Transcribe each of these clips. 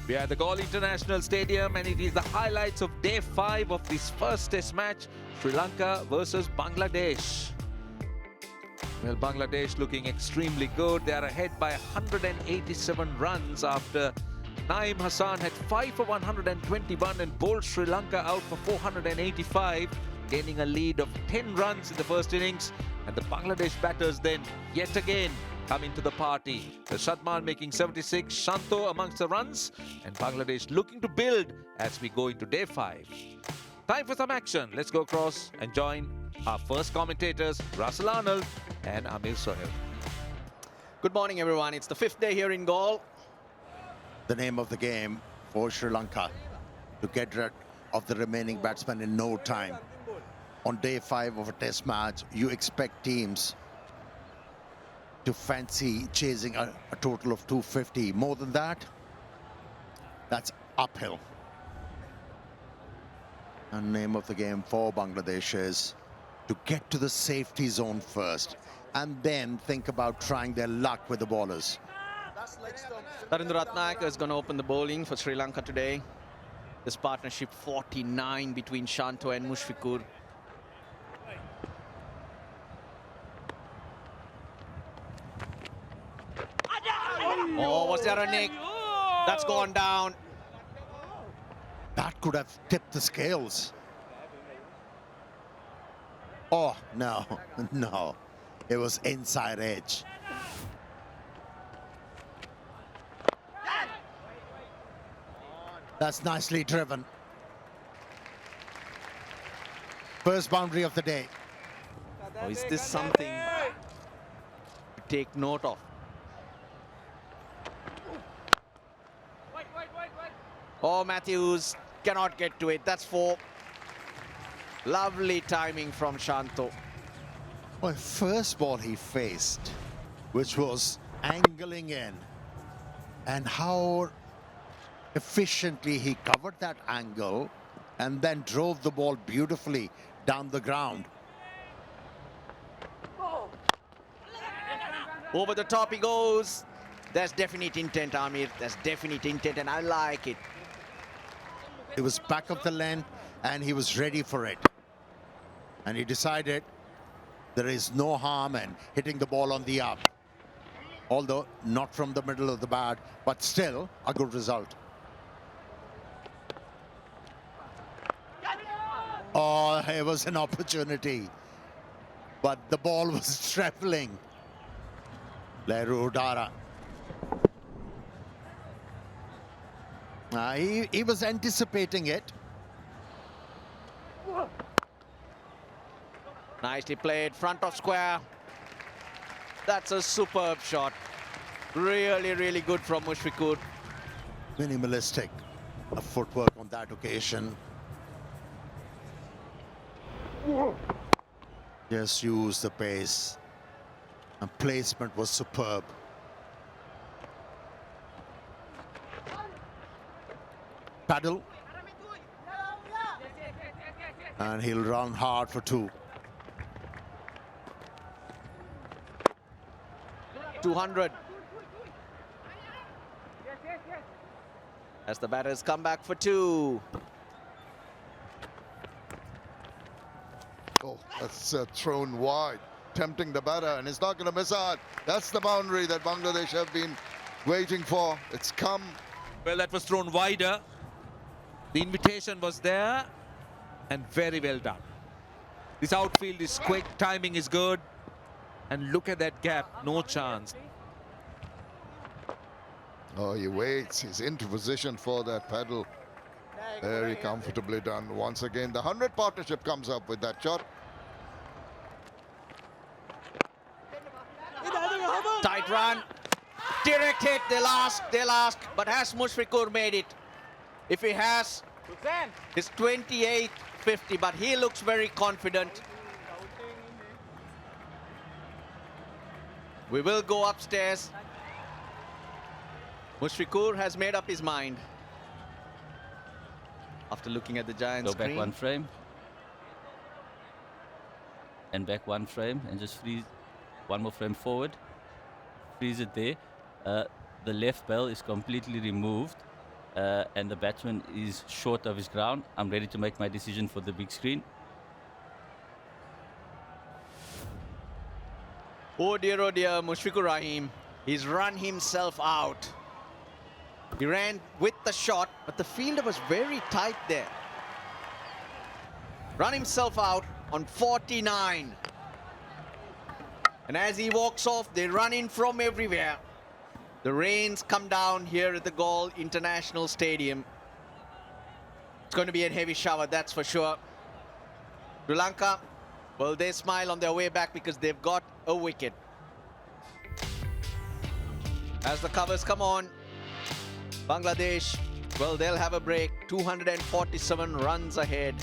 We are at the Galle International Stadium and it is the highlights of day 5 of this first test match, Sri Lanka versus Bangladesh. Well, Bangladesh looking extremely good. They are ahead by 187 runs after Naeem Hassan had 5 for 121 and bowled Sri Lanka out for 485, gaining a lead of 10 runs in the first innings. And the Bangladesh batters then yet again come into the party. The Shadman making 76, Shanto amongst the runs, and Bangladesh looking to build as we go into day 5. Time for some action. Let's go across and join our first commentators, Russell Arnold and Amir Sohail. Good morning, everyone. It's the 5th day here in Galle. The name of the game for Sri Lanka to get rid of the remaining batsmen in no time. On day 5 of a test match, you expect teams to fancy chasing a total of 250. More than that, that's uphill. And name of the game for Bangladesh is to get to the safety zone first and then think about trying their luck with the bowlers. Narendra Ratnayaka is going to open the bowling for Sri Lanka today. This partnership 49 between Shanto and Mushfiqur. Oh, was there a nick? That's gone down. That could have tipped the scales. Oh, no, no. It was inside edge. That's nicely driven. First boundary of the day. Oh, is this something to take note of? Oh, Matthews cannot get to it. That's 4. Lovely timing from Shanto. Well, first ball he faced, which was angling in, and how efficiently he covered that angle and then drove the ball beautifully down the ground. Over the top he goes. There's definite intent, Amir. There's definite intent, and I like it. It was back of the length and he was ready for it. And he decided there is no harm in hitting the ball on the up. Although not from the middle of the bat, but still a good result. Oh, it was an opportunity. But the ball was traveling. Leru Udara. He was anticipating it. Nicely played, front of square. That's a superb shot. Really, really good from Mushfiqur. Minimalistic footwork on that occasion. Just use the pace. And placement was superb. Paddle. And he'll run hard for 2. 200. As the batters come back for 2. Oh, that's thrown wide, tempting the batter, and it's not going to miss out. That's the boundary that Bangladesh have been waiting for. It's come. Well, that was thrown wider. The invitation was there and very well done. This outfield is quick, timing is good. And look at that gap, no chance. Oh, he waits. He's into position for that paddle. Very comfortably done. Once again, the 100 partnership comes up with that shot. Tight run. Direct hit, they'll ask. But has Mushfiqur made it? If he has, it's 28-50, but he looks very confident. We will go upstairs. Mushfiqur has made up his mind after looking at the giant Go back screen. 1 frame. And back 1 frame and just freeze 1 more frame forward. Freeze it there. The left bell is completely removed. and the batsman is short of his ground, I'm ready to make my decision for the big screen. Oh dear, Mushfiqur Rahim. He's run himself out. He ran with the shot, but the fielder was very tight there. Run himself out on 49. And as he walks off, they run in from everywhere. The rains come down here at the Galle International Stadium. It's going to be a heavy shower, that's for sure. Sri Lanka, well, they smile on their way back because they've got a wicket. As the covers come on, Bangladesh, well, they'll have a break. 247 runs ahead.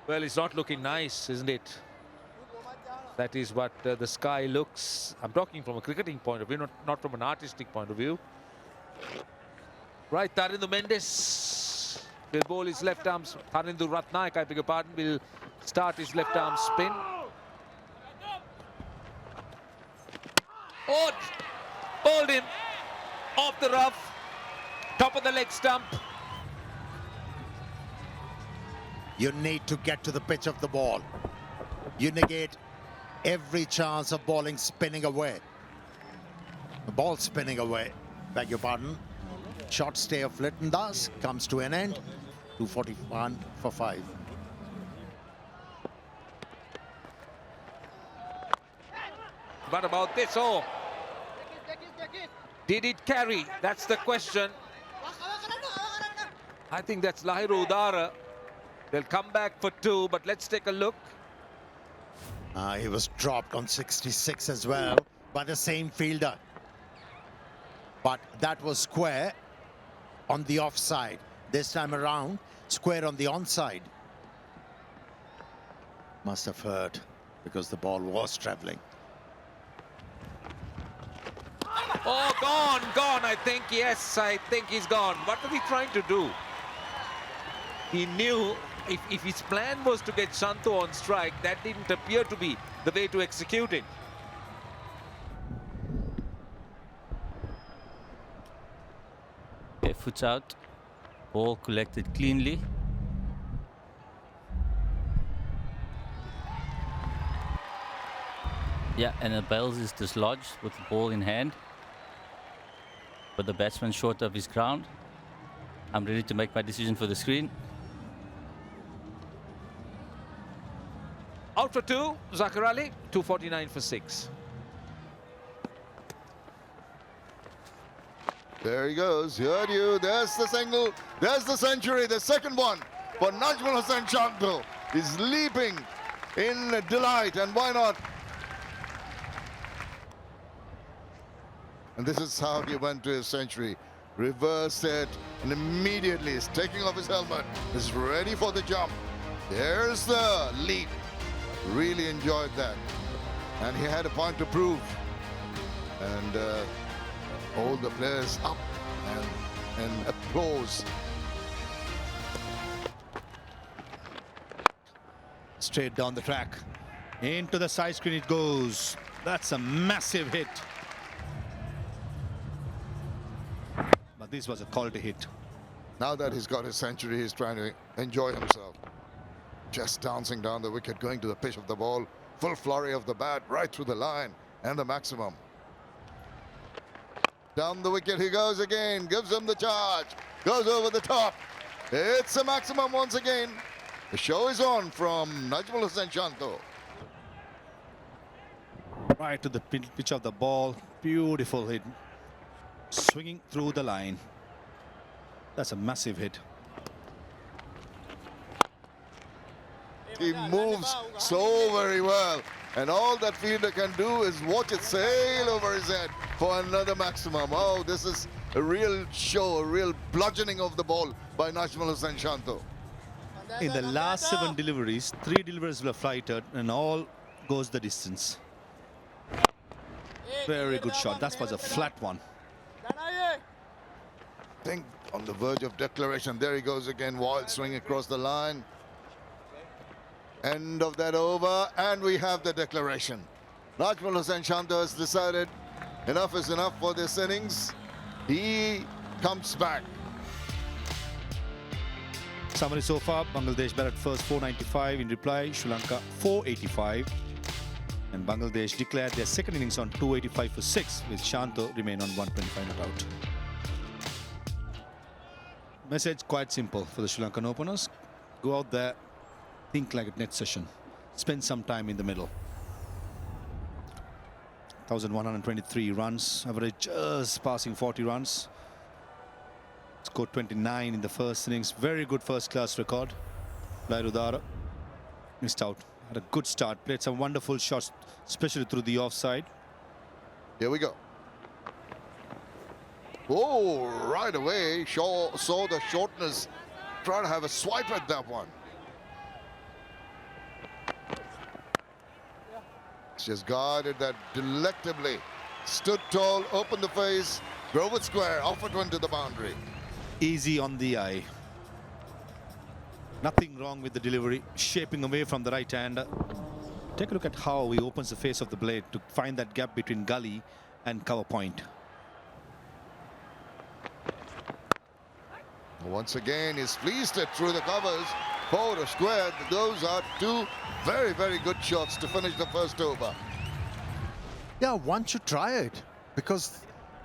Well, it's not looking nice, isn't it? That is what the sky looks. I'm talking from a cricketing point of view, not from an artistic point of view. Right, Tarindu Mendes will bowl his left arm. Tarindu Ratnaik, I beg your pardon, will start his left arm spin. Oh, bowled him off the rough, top of the leg stump. You need to get to the pitch of the ball. You negate every chance of bowling spinning away. The ball spinning away, beg your pardon. Short stay of Lytton Das comes to an end. 241 for 5. What about this? Oh, did it carry? That's the question. I think that's Lahiru Udara. They'll come back for 2, but let's take a look. He was dropped on 66 as well by the same fielder. But that was square on the offside. This time around, square on the onside. Must have hurt because the ball was travelling. Oh, gone, I think. Yes, I think he's gone. What was he trying to do? He knew if his plan was to get Shanto on strike, that didn't appear to be the way to execute it. Okay, foot's out. Ball collected cleanly. Yeah, and the Bales is dislodged with the ball in hand. But the batsman short of his ground. I'm ready to make my decision for the screen. Out for 2, Zakir Ali, 249 for 6. There he goes. Heard you. There's the single. There's the century. The second one for Najmul Hossain Shanto. He's leaping in delight. And why not? And this is how he went to his century. Reverse it. And immediately he's taking off his helmet. He's ready for the jump. There's the leap. Really enjoyed that. And he had a point to prove. And all the players up and applause. Straight down the track. Into the side screen it goes. That's a massive hit. But this was a quality hit. Now that he's got his century, he's trying to enjoy himself. Just dancing down the wicket, going to the pitch of the ball. Full flurry of the bat, right through the line. And the maximum. Down the wicket he goes again. Gives him the charge. Goes over the top. It's a maximum once again. The show is on from Najmul Hossain Shanto. Right to the pitch of the ball. Beautiful hit. Swinging through the line. That's a massive hit. He moves so very well. And all that fielder can do is watch it sail over his head for another maximum. Oh, this is a real show, a real bludgeoning of the ball by Najmul Hossain Shanto. In the last 7 deliveries, 3 deliveries were flighted and all goes the distance. Very good shot. That was a flat one. I think on the verge of declaration. There he goes again, wild swing across the line. End of that over, and we have the declaration. Najmul Hossain Shanto has decided enough is enough for this innings. He comes back. Summary so far, Bangladesh batted first 495. In reply, Sri Lanka 485. And Bangladesh declared their second innings on 285 for 6, with Shanto remain on 125 not out. Message quite simple for the Sri Lankan openers. Go out there, think like a net session. Spend some time in the middle. 1,123 runs, average just passing 40 runs. Scored 29 in the first innings. Very good first-class record. Lairudara missed out. Had a good start. Played some wonderful shots, especially through the offside. Here we go. Oh, right away. Shaw saw the shortness. Try to have a swipe at that one. Just guarded that delectably. Stood tall, opened the face, drove it square, off it went to the boundary. Easy on the eye. Nothing wrong with the delivery. Shaping away from the right hand. Take a look at how he opens the face of the blade to find that gap between gully and cover point. Once again, he's fleeced it through the covers. Forward or square. Those are two very, very good shots to finish the first over. Yeah, one should try it because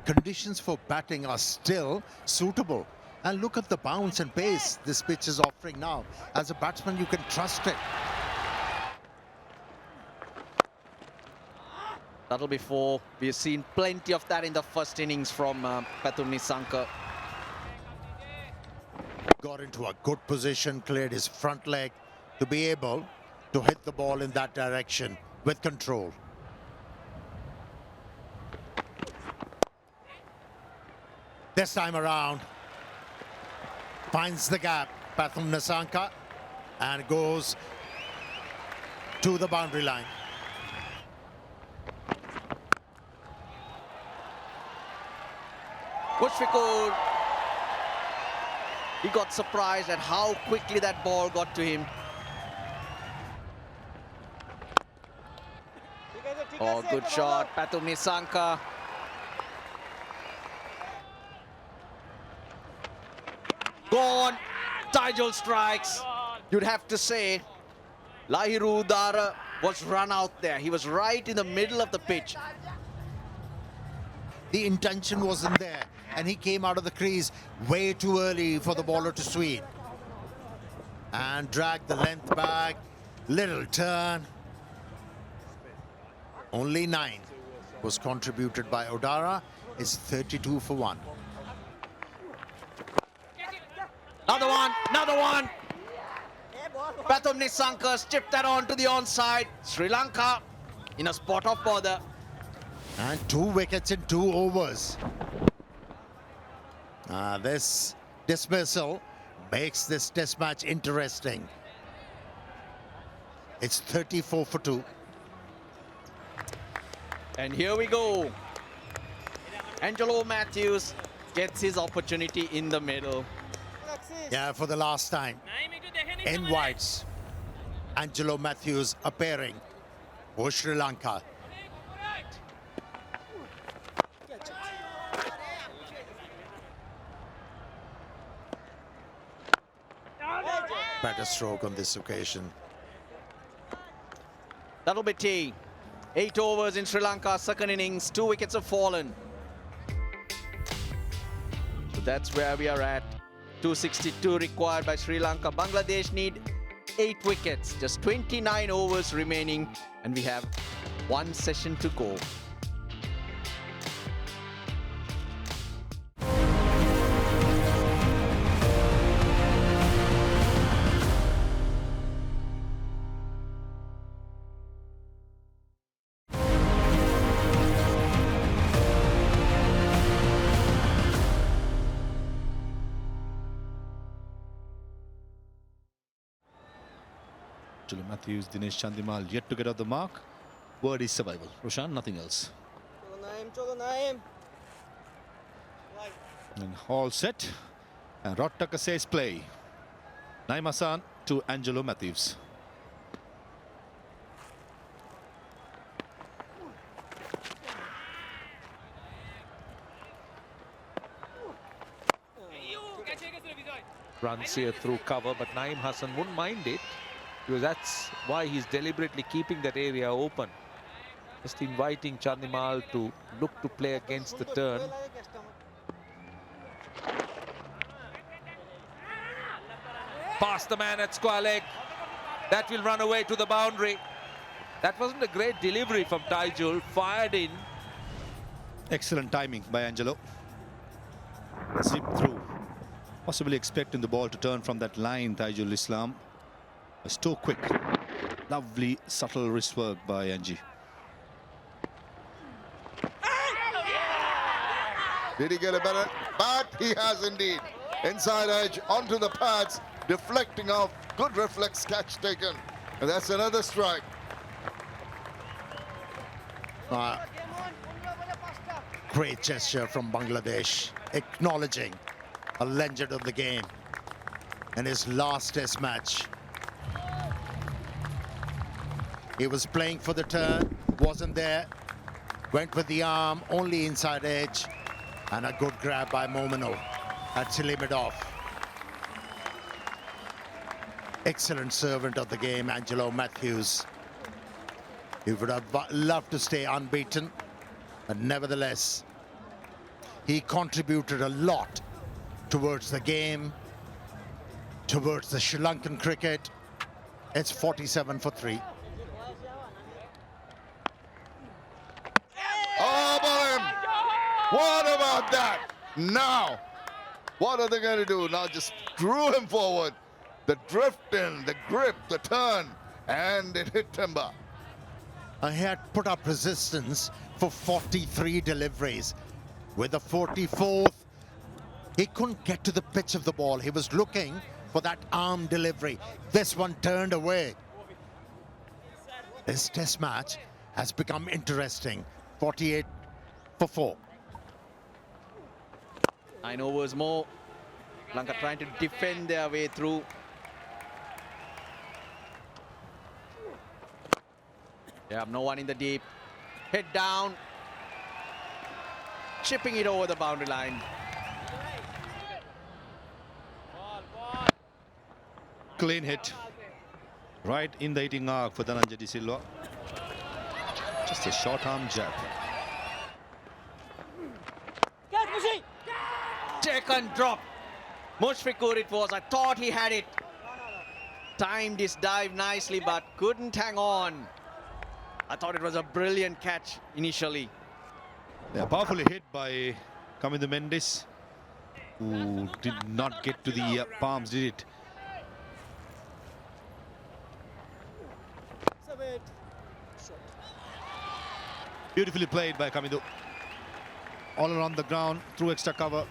conditions for batting are still suitable. And look at the bounce and pace this pitch is offering now. As a batsman, you can trust it. That'll be 4. We've seen plenty of that in the first innings from Pathum Nissanka. Got into a good position, cleared his front leg to be able to hit the ball in that direction with control. This time around, finds the gap, Pathum Nissanka, and goes to the boundary line. Mushfiqur, he got surprised at how quickly that ball got to him. Oh, good shot, Pathum Nissanka. Gone, Tijol strikes. You'd have to say, Lairudara was run out there. He was right in the middle of the pitch. The intention wasn't there, and he came out of the crease way too early for the bowler to sweep. And dragged the length back, little turn. Only 9 was contributed by Odara. It's 32 for 1. Another one, another one. Pathum Nissanka stripped that on to the onside. Sri Lanka in a spot of bother. And 2 wickets in 2 overs. This dismissal makes this test match interesting. It's 34 for 2. And here we go. Angelo Matthews gets his opportunity in the middle. Yeah, for the last time. In whites, Angelo Matthews appearing for Sri Lanka. Better stroke on this occasion. That'll be tea. 8 overs in Sri Lanka, second innings, 2 wickets have fallen. So that's where we are at. 262 required by Sri Lanka. Bangladesh need 8 wickets, just 29 overs remaining, and we have 1 session to go. Angelo Matthews, Dinesh Chandimal yet to get off the mark. Word is survival. Roshan, nothing else. And all set. And Rottaka says play. Naim Hassan to Angelo Matthews. Runs here through cover, but Naim Hassan wouldn't mind it, because that's why he's deliberately keeping that area open. Just inviting Chandimal to look to play against the turn. Past the man at square leg. That will run away to the boundary. That wasn't a great delivery from Taijul. Fired in. Excellent timing by Angelo. Zip through. Possibly expecting the ball to turn from that line, Taijul Islam. It's too quick. Lovely, subtle wrist work by Angie. Did he get a better? But he has indeed. Inside edge, onto the pads, deflecting off. Good reflex catch taken. And that's another strike. Great gesture from Bangladesh, acknowledging a legend of the game in his last test match. He was playing for the turn, wasn't there, went with the arm, only inside edge, and a good grab by Momino at Silimidov. Excellent servant of the game, Angelo Matthews. He would have loved to stay unbeaten, but nevertheless, he contributed a lot towards the game, towards the Sri Lankan cricket. It's 47 for 3. Oh, Balim! What about that? Now, what are they going to do? Now just screw him forward. The drift in, the grip, the turn, and it hit timber. He had put up resistance for 43 deliveries. With the 44th, he couldn't get to the pitch of the ball. He was looking for that arm delivery. This one turned away. This test match has become interesting. 48 for 4. 9 overs more. Lanka trying to defend their way through. They have no one in the deep. Head down. Chipping it over the boundary line. Clean hit. Right in the hitting arc for Dhananjay De Silva. Just a short arm jab. Check and drop. Mushfiqur it was. I thought he had it. Timed his dive nicely, but couldn't hang on. I thought it was a brilliant catch initially. Yeah, powerfully hit by Kamindu Mendes, who did not get to the palms, did it? Beautifully played by Kamindu. All around the ground, through extra cover.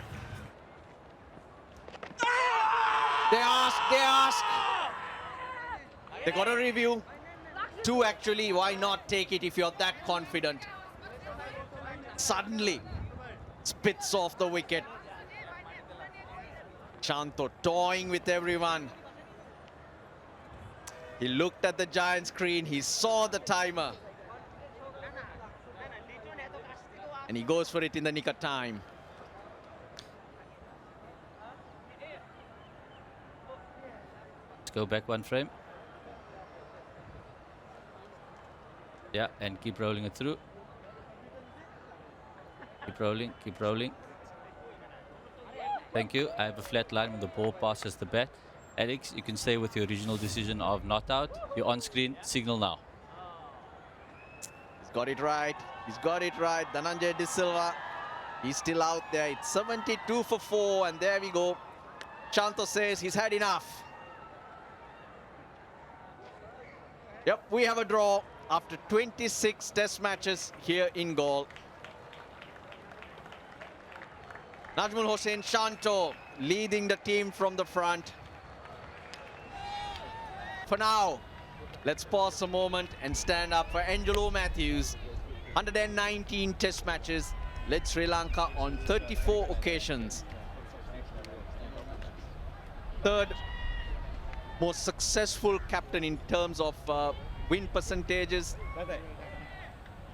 They ask. They got a review. 2 actually, why not take it if you're that confident? Suddenly, spits off the wicket. Shanto toying with everyone. He looked at the giant screen, he saw the timer. And he goes for it in the nick of time. Let's go back one frame. Yeah, and keep rolling it through. Keep rolling, keep rolling. Thank you. I have a flat line when the ball passes the bat. Alex, you can stay with your original decision of not out. You're on screen, signal now. He's got it right. He's got it right. Dhananjay De Silva, he's still out there. It's 72 for 4, and there we go. Shanto says he's had enough. Yep, we have a draw after 26 test matches here in Galle. Najmul Hossain Shanto leading the team from the front. For now, Let's pause a moment and stand up for Angelo Matthews. 119 test matches, led Sri Lanka on 34 occasions. Third most successful captain in terms of win percentages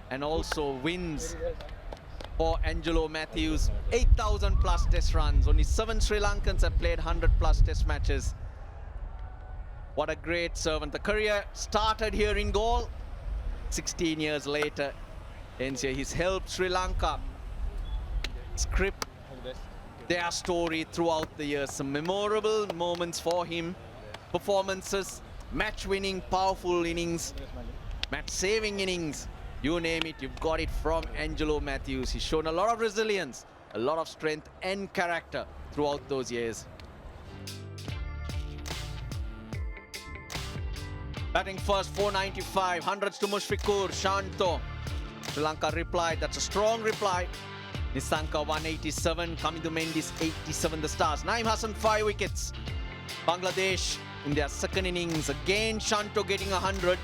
and also wins for Angelo Matthews. 8,000 plus test runs. Only 7 Sri Lankans have played 100 plus test matches. What a great servant. The career started here in goal. 16 years later, ends here. He's helped Sri Lanka script their story throughout the years. Some memorable moments for him. Performances, match-winning, powerful innings, match-saving innings. You name it, you've got it from Angelo Matthews. He's shown a lot of resilience, a lot of strength and character throughout those years. Batting first, 495, hundreds to Mushfiqur, Shanto. Sri Lanka replied, that's a strong reply. Nisanka 187, coming to Mendes 87, the Stars. Naim Hassan 5 wickets. Bangladesh in their second innings, again Shanto getting 100.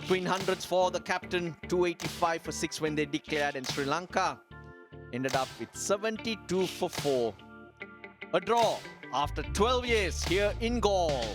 Twin hundreds for the captain, 285 for 6 when they declared, and Sri Lanka ended up with 72 for 4. A draw after 12 years here in Galle.